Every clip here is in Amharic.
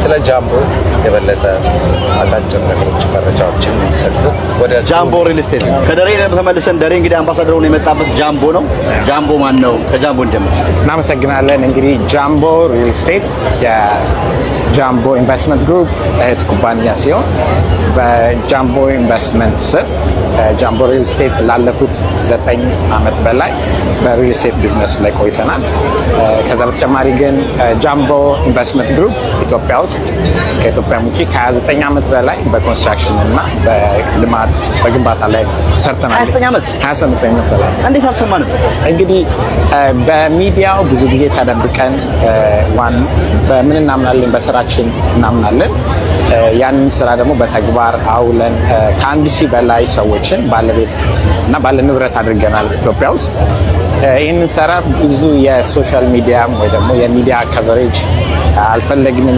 ስለ ጃምቦ የበለጠ አጫጭር ነገሮች መረጃዎችን እንዲሰጡ ወደ ጃምቦ ሪል ስቴት ከደሬ ተመልሰን ደሬ እንግዲህ አምባሳደር ሆኖ የመጣበት ጃምቦ ነው። ጃምቦ ማን ነው? ከጃምቦ እንደምስ እናመሰግናለን። እንግዲህ ጃምቦ ሪል ስቴት የጃምቦ ኢንቨስትመንት ግሩፕ እህት ኩባንያ ሲሆን በጃምቦ ኢንቨስትመንት ስር ጃምቦ ሪል ስቴት ላለፉት 9 ዓመት በላይ በሪል ስቴት ቢዝነሱ ላይ ቆይተናል። ከዛ በተጨማሪ ግን ጃምቦ ኢንቨስትመንት ግሩፕ ኢትዮጵያ ውስጥ ከኢትዮጵያ ውጪ ከ29 ዓመት በላይ በኮንስትራክሽን እና በልማት በግንባታ ላይ ሰርተናል። 29 ዓመት በላይ እንዴት አልሰማንም? እንግዲህ በሚዲያው ብዙ ጊዜ ተደብቀን በምን እናምናለን? በስራችን እናምናለን። ያንን ስራ ደግሞ በተግባር አውለን ከ1000 በላይ ሰዎችን ባለቤት እና ባለ ንብረት አድርገናል ኢትዮጵያ ውስጥ። ይህንን ስራ ብዙ የሶሻል ሚዲያ ወይ ደግሞ የሚዲያ ከቨሬጅ አልፈለግንም።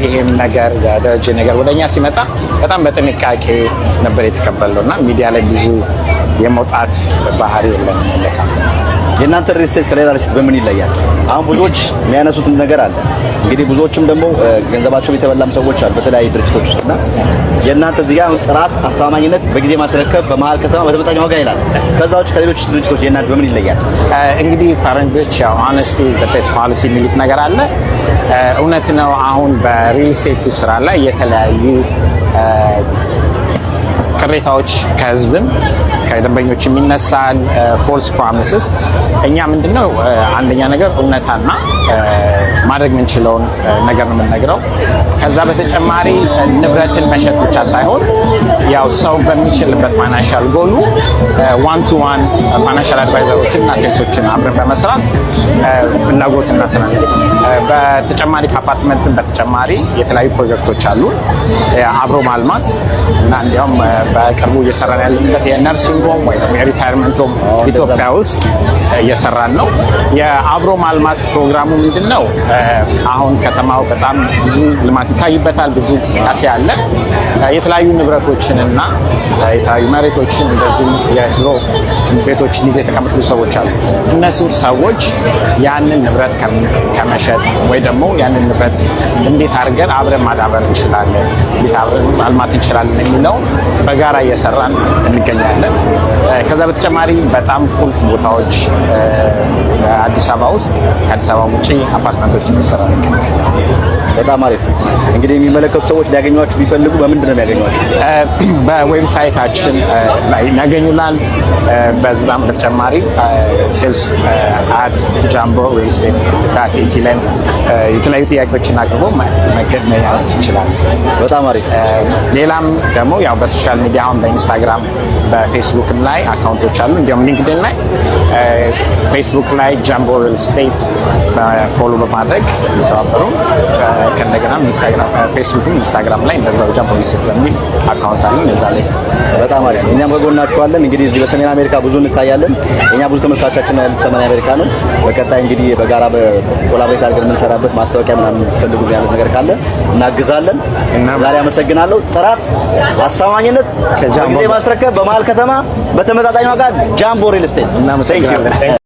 ይሄም ነገር የደረጀ ነገር ወደኛ ሲመጣ በጣም በጥንቃቄ ነበር የተቀበልነው እና ሚዲያ ላይ ብዙ የመውጣት ባህሪ የለንም። የእናንተ ሪል ስቴት ከሌላ ሪል ስቴት በምን ይለያል? አሁን ብዙዎች የሚያነሱት ነገር አለ። እንግዲህ ብዙዎችም ደግሞ ገንዘባቸው የተበላም ሰዎች አሉ በተለያዩ ድርጅቶች ውስጥና የእናንተ እዚህ ጋር ጥራት፣ አስተማማኝነት፣ በጊዜ ማስረከብ፣ በመሀል ከተማ በተመጣጣኝ ዋጋ ይላል። ከዛ ውጭ ከሌሎች ድርጅቶች የእናንተ በምን ይለያል? እንግዲህ ፈረንጆች ያው ሆነስቲ ኢዝ ዘ ቤስት ፖሊሲ የሚሉት ነገር አለ። እውነት ነው። አሁን በሪል ስቴቱ ስራ ላይ የተለያዩ ቅሬታዎች ከህዝብም ከደንበኞች የሚነሳል። ፎልስ ፕሮሚስስ እኛ ምንድነው አንደኛ ነገር እውነታና ማድረግ የምንችለውን ነገር ነው የምንነግረው። ከዛ በተጨማሪ ንብረትን መሸጥ ብቻ ሳይሆን ያው ሰው በሚችልበት ፋይናንሻል ጎሉ ዋን ቱ ዋን ፋይናንሻል አድቫይዘሮችን እና ሴልሶችን አብረን በመስራት ፍላጎት እናስራለን። በተጨማሪ ከአፓርትመንትን በተጨማሪ የተለያዩ ፕሮጀክቶች አሉ አብሮ ማልማት እና እንዲያውም በቅርቡ እየሰራን ያለንበት የነርሲንግ ሆም ወይ ደግሞ የሪታየርመንት ሆም ኢትዮጵያ ውስጥ እየሰራን ነው። የአብሮ ማልማት ፕሮግራሙ ምንድነው? አሁን ከተማው በጣም ብዙ ልማት ይታይበታል፣ ብዙ እንቅስቃሴ አለ። የተለያዩ ንብረቶችንና የተለያዩ መሬቶችን እንደዚሁ የድሮ ቤቶችን ይዘው የተቀመጡ ሰዎች አሉ። እነሱ ሰዎች ያንን ንብረት ከመሸጥ ወይ ደግሞ ያንን ንብረት እንዴት አድርገን አብረን ማዳበር እንችላለን፣ እንዴት አብረን ማልማት እንችላለን የሚለው በጋራ እየሰራን እንገኛለን። ከዛ በተጨማሪ በጣም ቁልፍ ቦታዎች አዲስ አበባ ውስጥ ከአዲስ አበባ ውጪ አፓርትመንቶችን እየሰራን እንገኛለን። በጣም አሪፍ። እንግዲህ የሚመለከቱ ሰዎች ሊያገኟችሁ ቢፈልጉ በምንድን ነው የሚያገኟችሁ? በዌብሳይታችን ላይ ያገኙናል። በዛም በተጨማሪ ሴልስ አት ጃምቦ ሪል ስቴት ዳት ላይ የተለያዩ ጥያቄዎችን አቅርቦ መገናኘት ይችላል። በጣም አሪፍ። ሌላም ደግሞ ያው በሶሻል ሚዲያ አሁን በኢንስታግራም በፌስቡክም ላይ አካውንቶች አሉ። እንዲሁም ሊንክድን ላይ ፌስቡክ ላይ ጃምቦ ሪል ስቴት ፎሎ በማድረግ ተባበሩ። ከእንደገና ፌስቡክም ኢንስታግራም ላይ እንደዛው ጃምቦ ሪል ስቴት በሚል አካውንት አለን። እዛ ላይ በጣም አሪፍ። እኛም ከጎናችኋለን። እንግዲህ እዚህ በሰሜን አሜሪካ ብዙ እንታያለን። እኛ ብዙ ተመልካቾቻችን ያሉት ሰሜን አሜሪካ ነው። በቀጣይ እንግዲህ በጋራ በኮላቦሬት አድርገን የምንሰራበት ማስታወቂያ ምናምን የምትፈልጉ ያለ ነገር ካለ እናግዛለን። ዛሬ አመሰግናለሁ። ጥራት፣ አስተማማኝነት፣ ጊዜ ማስረከብ፣ በመሀል ከተማ በተመጣጣኝ ዋጋ ጃምቦ ሪል ስቴት። እናመሰግናለን።